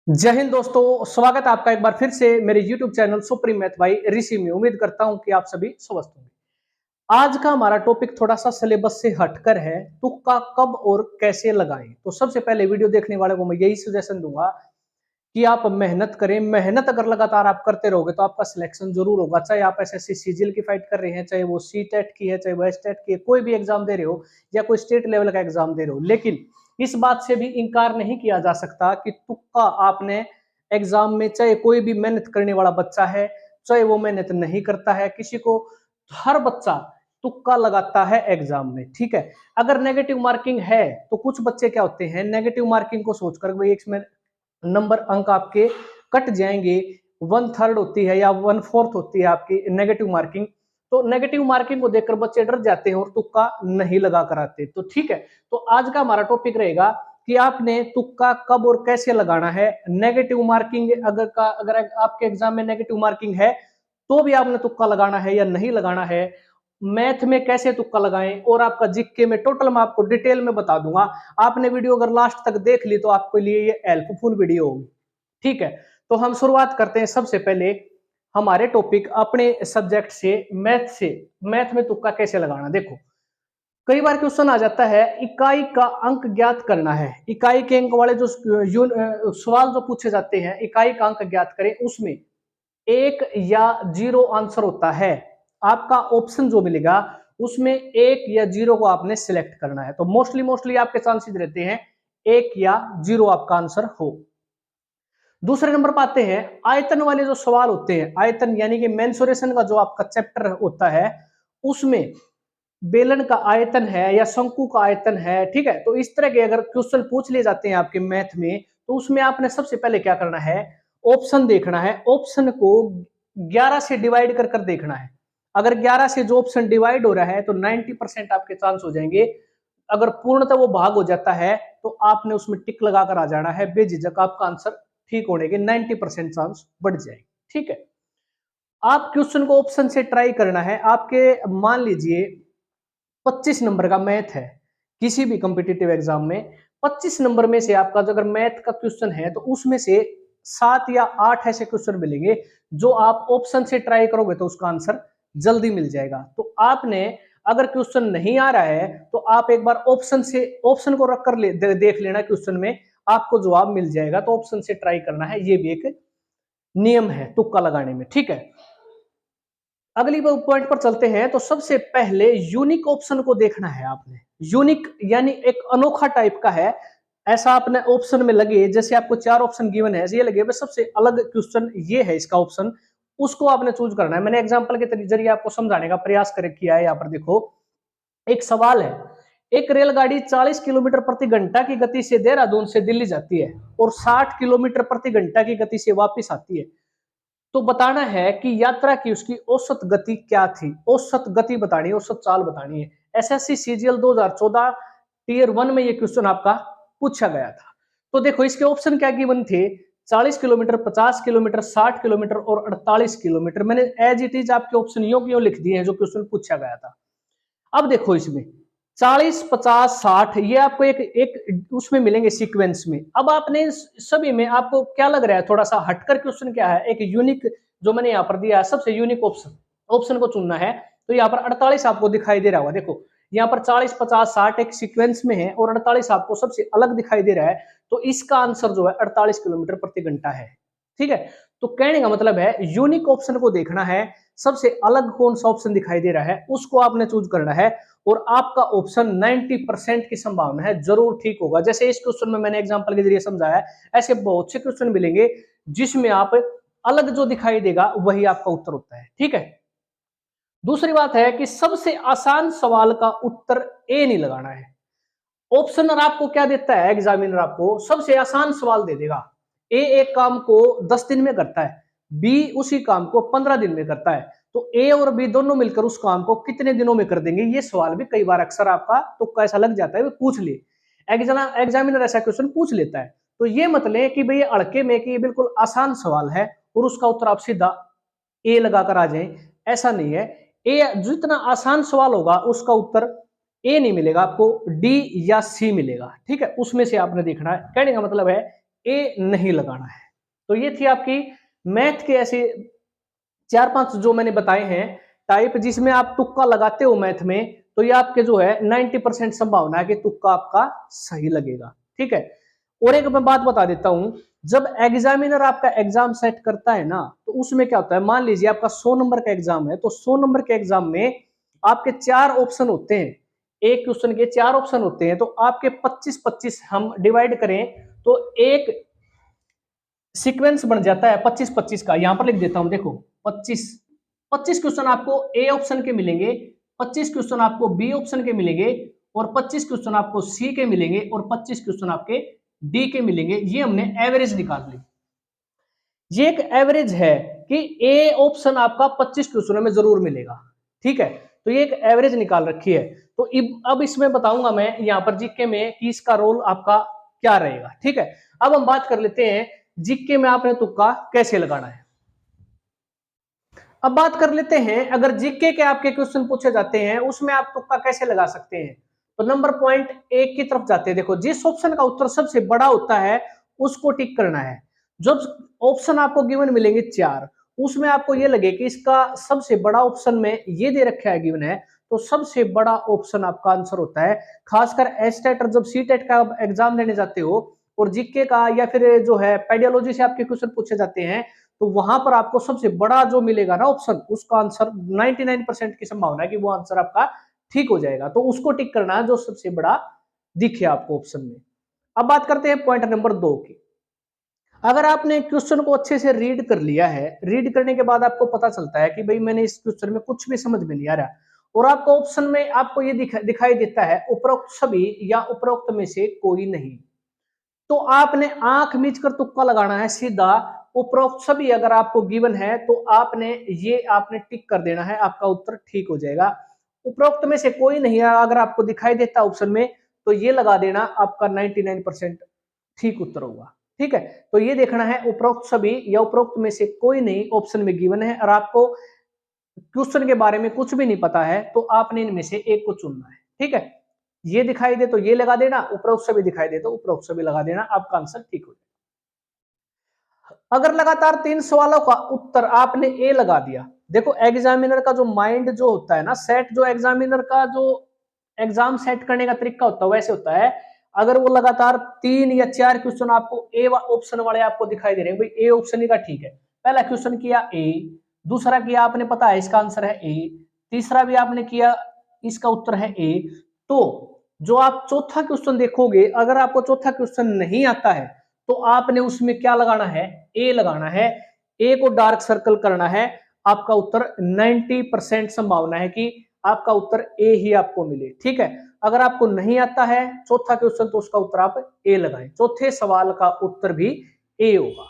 जय हिंद दोस्तों, स्वागत है आपका एक बार फिर से मेरे YouTube channel supreme math by Rishi में। उम्मीद करता हूं कि आप सभी स्वस्थ होंगे। आज का हमारा टॉपिक थोड़ा सा सिलेबस से हटकर है, तुक्का कब और कैसे लगाएं। तो सबसे पहले वीडियो देखने वाले को मैं यही सजेशन दूंगा कि आप मेहनत करें। मेहनत अगर लगातार आप करते रहोगे तो आपका सिलेक्शन जरूर होगा। चाहे आप एसएससी सीजीएल की फाइट कर रहे हैं, चाहे वो सीटेट की है, चाहे वो एसटेट की है, कोई भी एग्जाम दे रहे हो या कोई स्टेट लेवल का एग्जाम दे रहे हो। लेकिन इस बात से भी इंकार नहीं किया जा सकता कि तुक्का आपने एग्जाम में, चाहे कोई भी मेहनत करने वाला बच्चा है, चाहे वो मेहनत नहीं करता है, किसी को, हर बच्चा तुक्का लगाता है एग्जाम में। ठीक है, अगर नेगेटिव मार्किंग है तो कुछ बच्चे क्या होते हैं, नेगेटिव मार्किंग को सोचकर भाई इसमें नंबर अंक आपके कट जाएंगे। 1/3 होती है या 1/4 होती है आपकी नेगेटिव मार्किंग। तो नेगेटिव मार्किंग को देखकर बच्चे डर जाते हैं और तुक्का नहीं लगा कर आते। तो ठीक है, तो आज का हमारा टॉपिक रहेगा कि आपने तुक्का कब और कैसे लगाना है। नेगेटिव मार्किंग अगर आपके एग्जाम में नेगेटिव मार्किंग है तो भी आपने तुक्का लगाना है या नहीं लगाना है। मैथ में कैसे तुक्का लगाएं और आपका जीके में टोटल मैं आपको डिटेल में बता दूंगा। आपने वीडियो अगर लास्ट तक देख ली तो आपके लिए ये हेल्पफुल वीडियो होगी। ठीक है, तो हम शुरुआत करते हैं सबसे पहले हमारे टॉपिक अपने सब्जेक्ट से, मैथ से। मैथ में तुक्का कैसे लगाना, देखो कई बार क्वेश्चन आ जाता है इकाई का अंक ज्ञात करना है। इकाई के अंक वाले जो सवाल जो पूछे जाते हैं, इकाई का अंक ज्ञात करें, उसमें एक या जीरो आंसर होता है। आपका ऑप्शन जो मिलेगा उसमें एक या जीरो को आपने सिलेक्ट करना है। तो मोस्टली मोस्टली आपके चांसेस रहते हैं एक या जीरो आपका आंसर हो। दूसरे नंबर पर आते हैं आयतन वाले जो सवाल होते हैं। आयतन यानी कि मेंसुरेशन का जो आपका चैप्टर होता है, उसमें बेलन का आयतन है या शंकु का आयतन है। ठीक है, तो इस तरह के अगर क्वेश्चन पूछ लिए जाते हैं आपके मैथ में, तो उसमें आपने सबसे पहले क्या करना है, ऑप्शन देखना है। ऑप्शन को 11 से डिवाइड कर कर देखना है। अगर 11 से जो ऑप्शन डिवाइड हो रहा है तो 90% आपके चांस हो जाएंगे। अगर पूर्णतः वो भाग हो जाता है तो आपने उसमें टिक लगाकर आ जाना है, बेझिझक आपका आंसर ठीक होने के 90% चांस बढ़ जाएंगे। ठीक है, आप क्वेश्चन को ऑप्शन से ट्राई करना है। आपके मान लीजिए 25 नंबर का मैथ है, किसी भी कॉम्पिटिटिव एग्जाम में 25 नंबर में से आपका अगर मैथ का क्वेश्चन है तो उसमें से 7 या 8 ऐसे क्वेश्चन मिलेंगे जो आप ऑप्शन से ट्राई करोगे तो उसका आंसर जल्दी मिल जाएगा। तो आपने अगर क्वेश्चन नहीं आ रहा है तो आप एक बार ऑप्शन से, ऑप्शन को रख कर देख लेना, क्वेश्चन में आपको जवाब मिल जाएगा। तो ऑप्शन से ट्राई करना है, ये भी एक नियम है तुक्का लगाने में। ठीक है, अगली पॉइंट पर चलते हैं। तो सबसे पहले यूनिक ऑप्शन को देखना है आपने। यूनिक यानी एक अनोखा टाइप का है। ऐसा आपने ऑप्शन में लगे, जैसे आपको 4 ऑप्शन गिवन है, ये लगे सबसे अलग क्वेश्चन ये है इसका ऑप्शन, उसको आपने चूज करना है। मैंने एग्जांपल के जरिए आपको समझाने का प्रयास कर किया है। यहाँ पर देखो एक सवाल है, एक रेलगाड़ी 40 किलोमीटर प्रति घंटा की गति से देहरादून से दिल्ली जाती है और 60 किलोमीटर प्रति घंटा की गति से वापस आती है। तो बताना है कि यात्रा की उसकी औसत गति क्या थी। औसत गति बतानी है, औसत चाल बतानी है। एसएससी सीजीएल 2014 टीयर 1 में ये क्वेश्चन आपका पूछा गया था। तो देखो इसके ऑप्शन क्या गिवन थे, 40 किलोमीटर, 50 किलोमीटर, 60 किलोमीटर और 48 किलोमीटर। मैंने एज इट इज आपके ऑप्शन यो क्यों लिख दिए हैं जो क्वेश्चन पूछा गया था। अब देखो इसमें 40, 50, 60 ये आपको एक एक उसमें मिलेंगे सीक्वेंस में। अब आपने सभी में आपको क्या लग रहा है, थोड़ा सा हटकर क्वेश्चन क्या है, एक यूनिक जो मैंने यहाँ पर दिया है, सबसे यूनिक ऑप्शन, ऑप्शन को चुनना है। तो यहाँ पर 48 आपको दिखाई दे रहा होगा। देखो यहाँ पर 40, 50, 60 एक सीक्वेंस में है और 48 आपको सबसे अलग दिखाई दे रहा है। तो इसका आंसर जो है 48 किलोमीटर प्रति घंटा है। ठीक है, तो कहने का मतलब है यूनिक ऑप्शन को देखना है, सबसे अलग कौन सा ऑप्शन दिखाई दे रहा है उसको आपने चूज करना है। और आपका ऑप्शन 90% की संभावना है जरूर ठीक होगा। जैसे इस क्वेश्चन में मैंने एग्जांपल के जरिए समझाया, ऐसे बहुत से क्वेश्चन मिलेंगे जिसमें आप अलग जो दिखाई देगा वही आपका उत्तर होता है। ठीक है, दूसरी बात है कि सबसे आसान सवाल का उत्तर ए नहीं लगाना है। ऑप्शनर आपको क्या देता है, एग्जामिनर आपको सबसे आसान सवाल दे देगा। ए एक काम को 10 दिन में करता है, बी उसी काम को 15 दिन में करता है, तो ए और बी दोनों मिलकर उस काम को कितने दिनों में कर देंगे। ये सवाल भी कई बार अक्सर आपका तो कैसा लग जाता है, वो पूछ ले, एग्जामिनर ऐसा क्वेश्चन पूछ लेता है। तो ये मत लें कि भाई अड़के में कि ये बिल्कुल आसान सवाल है और उसका उत्तर आप सीधा ए लगाकर आ जाएं, ऐसा नहीं है। ए जितना आसान सवाल होगा उसका उत्तर ए नहीं मिलेगा आपको, डी या सी मिलेगा। ठीक है, उसमें से आपने देखना है। कहने का मतलब है ए नहीं लगाना है। तो ये थी आपकी मैथ के ऐसे 4-5 जो मैंने बताए हैं टाइप, जिसमें आप तुक्का लगाते हो मैथ में, तो ये आपके जो है 90% संभावना है कि तुक्का आपका सही लगेगा। ठीक है। और एक मैं बात बता देता हूं, जब एग्जामिनर आपका एग्जाम सेट करता है ना, तो उसमें क्या होता है, मान लीजिए आपका 100 नंबर का एग्जाम है, तो 100 नंबर के एग्जाम में आपके 4 ऑप्शन होते हैं, एक क्वेश्चन के 4 ऑप्शन होते हैं, तो आपके 25-25 हम डिवाइड करें तो एक सीक्वेंस बन जाता है 25-25 का। यहां पर लिख देता हूं, देखो 25 क्वेश्चन आपको ए ऑप्शन के मिलेंगे, 25 क्वेश्चन आपको बी ऑप्शन के मिलेंगे, और 25 क्वेश्चन आपको सी के मिलेंगे, और 25 क्वेश्चन आपके डी के मिलेंगे। ये हमने एवरेज निकाल ली। ये एक एवरेज है कि ए ऑप्शन आपका 25 क्वेश्चनों में जरूर मिलेगा। ठीक है, तो ये एक एवरेज निकाल रखी है। तो अब इसमें बताऊंगा मैं यहां पर जीके में कि इसका रोल आपका क्या रहेगा। ठीक है, अब हम बात कर लेते हैं जीके में आपने तुक्का कैसे लगाना है। अब बात कर लेते हैं, अगर जीके के आपके क्वेश्चन पूछे जाते हैं उसमें आप तुक्का कैसे लगा सकते हैं। तो नंबर पॉइंट एक की तरफ जाते हैं। देखो, जिस ऑप्शन का उत्तर सबसे बड़ा होता है उसको टिक करना है। जब ऑप्शन आपको गिवन मिलेंगे 4, उसमें आपको ये लगे कि इसका सबसे बड़ा ऑप्शन में ये दे रखा है गिवन है, तो सबसे बड़ा ऑप्शन आपका आंसर होता है। खासकर एस्टेट और जब सीटेट का एग्जाम देने जाते हो, और जीके का या फिर जो है पेडियोलॉजी से आपके क्वेश्चन पूछे जाते हैं, तो वहां पर आपको सबसे बड़ा जो मिलेगा ना ऑप्शन, उसका आंसर 99% की संभावना है कि वो आंसर आपका ठीक हो जाएगा। तो उसको टिक करना है जो सबसे बड़ा दिखे आपको ऑप्शन में। अब बात करते हैं पॉइंट नंबर 2 की। अगर आपने क्वेश्चन को अच्छे से रीड कर लिया है, रीड करने के बाद आपको पता चलता है कि भाई मैंने इस क्वेश्चन में कुछ भी समझ में नहीं आ रहा, और आपको ऑप्शन में आपको ये दिखाई देता है उपरोक्त सभी या उपरोक्त में से कोई नहीं, तो आपने आंख मीच कर तुक्का लगाना है सीधा। उपरोक्त सभी अगर आपको गिवन है तो आपने टिक कर देना है, आपका उत्तर ठीक हो जाएगा। उपरोक्त में से कोई नहीं है अगर आपको दिखाई देता ऑप्शन में, तो ये लगा देना, आपका 99% ठीक उत्तर होगा। ठीक है, तो ये देखना है उपरोक्त सभी या उपरोक्त में से कोई नहीं ऑप्शन में गिवन है, और आपको क्वेश्चन के बारे में कुछ भी नहीं पता है, तो आपने इनमें से एक को चुनना है। ठीक है, ये दिखाई दे तो ये लगा देना, उपरोक्त सभी दिखाई दे तो उपरोक्त सभी लगा देना, आपका आंसर ठीक हो जाएगा। अगर लगातार 3 सवालों का उत्तर आपने ए लगा दिया, देखो एग्जामिनर का जो माइंड जो होता है ना सेट, जो एग्जामिनर का जो एग्जाम सेट करने का तरीका होता है वैसे होता है। अगर वो लगातार 3 या 4 क्वेश्चन आपको ए ऑप्शन वाले आपको दिखाई दे रहे हैं, भाई ए ऑप्शन ही का ठीक है, पहला क्वेश्चन किया ए, दूसरा किया आपने पता है इसका आंसर है ए, तीसरा भी आपने किया इसका उत्तर है ए, तो जो आप चौथा क्वेश्चन देखोगे, अगर आपको चौथा क्वेश्चन नहीं आता है तो आपने उसमें क्या लगाना है, ए लगाना है। ए को डार्क सर्कल करना है, आपका उत्तर 90% संभावना है कि आपका उत्तर ए ही आपको मिले। ठीक है, अगर आपको नहीं आता है चौथा क्वेश्चन तो उसका उत्तर आप ए लगाएं, चौथे सवाल का उत्तर भी ए होगा।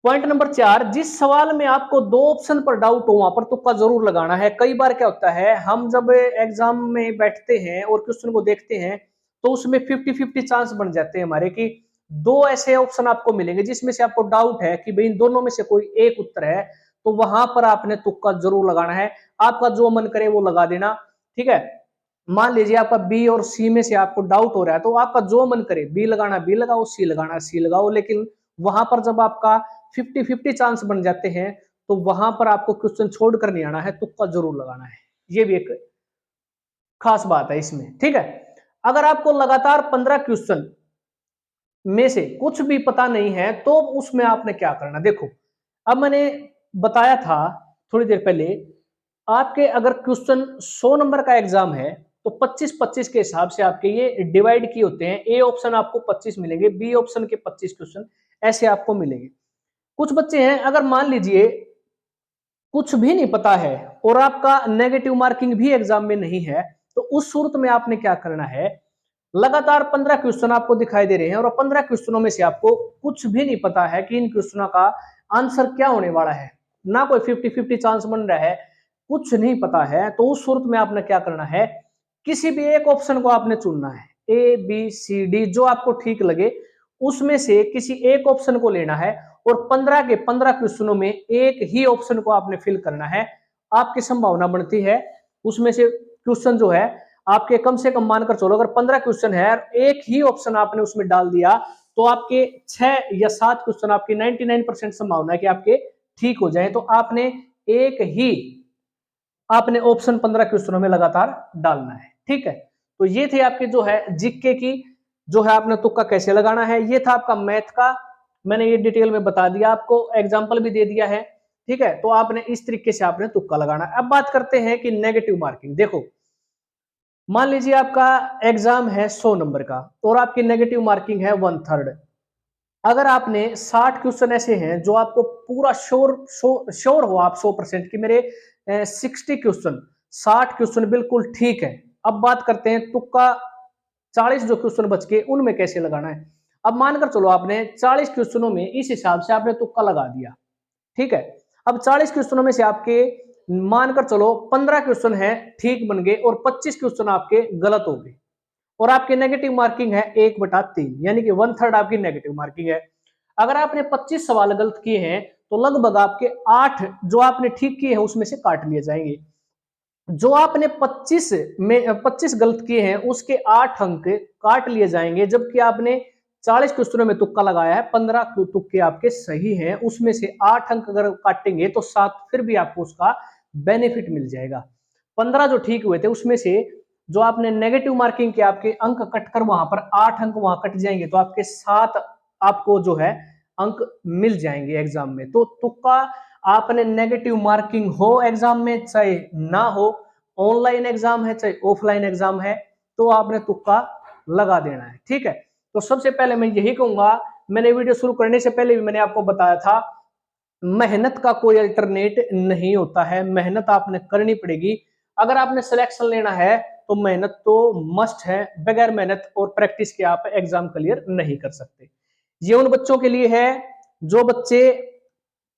पॉइंट नंबर 4, जिस सवाल में आपको 2 ऑप्शन पर डाउट हो वहां पर तुक्का जरूर लगाना है। कई बार क्या होता है, हम जब एग्जाम में बैठते हैं और क्वेश्चन को देखते हैं तो उसमें 50-50 चांस बन जाते हैं हमारे कि 2 ऐसे ऑप्शन आपको मिलेंगे जिसमें से आपको डाउट है कि भाई इन दोनों में से कोई एक उत्तर है, तो वहां पर आपने तुक्का जरूर लगाना है। आपका जो मन करे वो लगा देना। ठीक है, मान लीजिए आपका बी और सी में से आपको डाउट हो रहा है, तो आपका जो मन करे बी लगाना बी लगाओ, सी लगाना सी लगाओ, लेकिन वहां पर जब आपका 50-50 चांस बन जाते हैं तो वहां पर आपको क्वेश्चन छोड़ कर नहीं आना है, तुक्का जरूर लगाना है। ये भी एक खास बात है इसमें। ठीक है, अगर आपको लगातार 15 क्वेश्चन में से कुछ भी पता नहीं है तो उसमें आपने क्या करना, देखो अब मैंने बताया था थोड़ी देर पहले, आपके अगर क्वेश्चन 100 नंबर का एग्जाम है तो 25-25 के हिसाब से आपके ये डिवाइड किए होते हैं। ए ऑप्शन आपको 25 मिलेंगे, बी ऑप्शन के 25 क्वेश्चन ऐसे आपको मिलेंगे। कुछ बच्चे हैं, अगर मान लीजिए कुछ भी नहीं पता है और आपका नेगेटिव मार्किंग भी एग्जाम में नहीं है, तो उस सूरत में आपने क्या करना है, लगातार 15 क्वेश्चन आपको दिखाई दे रहे हैं और 15 क्वेश्चनों में से आपको कुछ भी नहीं पता है कि इन क्वेश्चनों का आंसर क्या होने वाला है, ना कोई 50-50 चांस बन रहा है, कुछ नहीं पता है, तो उस सूरत में आपने क्या करना है, किसी भी एक ऑप्शन को आपने चुनना है, ए बी सी डी जो आपको ठीक लगे उसमें से किसी एक ऑप्शन को लेना है, और 15 के 15 क्वेश्चनों में एक ही ऑप्शन को आपने फिल करना है। आपकी संभावना बनती है उसमें से क्वेश्चन जो है आपके कम से कम मानकर चलो, अगर 15 क्वेश्चन है एक ही ऑप्शन आपने उसमें डाल दिया तो आपके 6 या 7 क्वेश्चन आपकी 99% संभावना है कि आपके ठीक हो जाए। तो आपने एक ही आपने ऑप्शन 15 क्वेश्चनों में लगातार डालना है। ठीक है, तो ये थे आपके जो है जीके की, जो है आपने तुक्का कैसे लगाना है। ये था आपका मैथ का, मैंने ये डिटेल में बता दिया, आपको एग्जाम्पल भी दे दिया है। ठीक है, तो आपने इस तरीके से आपने तुक्का लगाना है। अब बात करते हैं कि नेगेटिव मार्किंग। देखो, मान लीजिए आपका एग्जाम है 100 नंबर का और आपकी नेगेटिव मार्किंग है 1/3। अगर आपने 60 क्वेश्चन ऐसे हैं जो आपको पूरा श्योर हो आप 100% कि मेरे 60 क्वेश्चन 60 क्वेश्चन बिल्कुल ठीक है। अब बात करते हैं तुक्का, 40 जो क्वेश्चन बच के उनमें कैसे लगाना है। अब मानकर चलो आपने 40 क्वेश्चनों में इस हिसाब से आपने तुक्का लगा दिया। ठीक है, अब 40 क्वेश्चनों में से आपके मानकर चलो 15 क्वेश्चन है ठीक बन गए और 25 क्वेश्चन आपके गलत हो गए और आपकी नेगेटिव मार्किंग है 1/3, यानी कि 1/3 आपकी नेगेटिव मार्किंग है। अगर आपने 25 सवाल गलत किए हैं तो लगभग आपके 8 जो आपने ठीक किए हैं उसमें से काट लिए जाएंगे। जो आपने 25 गलत किए हैं उसके 8 अंक काट लिए जाएंगे, जबकि आपने 40 क्वेश्चनों में तुक्का लगाया है, 15 तुक्के आपके सही हैं, उसमें से 8 अंक अगर काटेंगे तो 7 फिर भी आपको उसका बेनिफिट मिल जाएगा। 15 जो ठीक हुए थे उसमें से जो आपने नेगेटिव मार्किंग के आपके अंक कटकर वहां पर 8 अंक वहां कट जाएंगे, तो आपके 7 आपको जो है अंक मिल जाएंगे एग्जाम में। तो तुक्का आपने नेगेटिव मार्किंग हो एग्जाम में चाहे ना हो, ऑनलाइन एग्जाम है चाहे ऑफलाइन एग्जाम है, तो आपने तुक्का लगा देना है। ठीक है, तो सबसे पहले मैं यही कहूंगा, मैंने वीडियो शुरू करने से पहले भी मैंने आपको बताया था, मेहनत का कोई अल्टरनेट नहीं होता है, मेहनत आपने करनी पड़ेगी। अगर आपने सिलेक्शन लेना है तो मेहनत तो मस्ट है, बगैर मेहनत और प्रैक्टिस के आप एग्जाम क्लियर नहीं कर सकते। ये उन बच्चों के लिए है जो बच्चे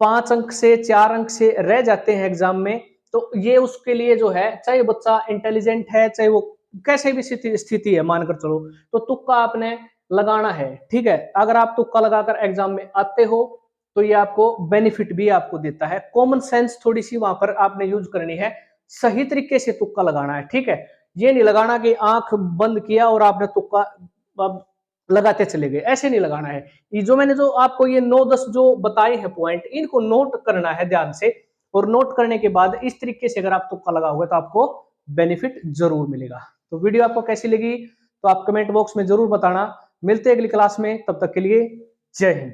5 अंक से 4 अंक से रह जाते हैं एग्जाम में, तो ये उसके लिए जो है, चाहे बच्चा इंटेलिजेंट है चाहे वो कैसे भी स्थिति है मानकर चलो, तो तुक्का आपने लगाना है। ठीक है, अगर आप तुक्का लगाकर एग्जाम में आते हो तो ये आपको बेनिफिट भी आपको देता है। कॉमन सेंस थोड़ी सी वहां पर आपने यूज करनी है, सही तरीके से तुक्का लगाना है। ठीक है, ये नहीं लगाना कि आंख बंद किया और आपने तुक्का लगाते चले गए, ऐसे नहीं लगाना है। ये जो मैंने जो आपको ये 9-10 जो बताए हैं पॉइंट, इनको नोट करना है ध्यान से, और नोट करने के बाद इस तरीके से अगर आप तुक्का लगाओगे तो आपको बेनिफिट जरूर मिलेगा। तो वीडियो आपको कैसी लगी तो आप कमेंट बॉक्स में जरूर बताना। मिलते हैं अगली क्लास में, तब तक के लिए जय हिंद।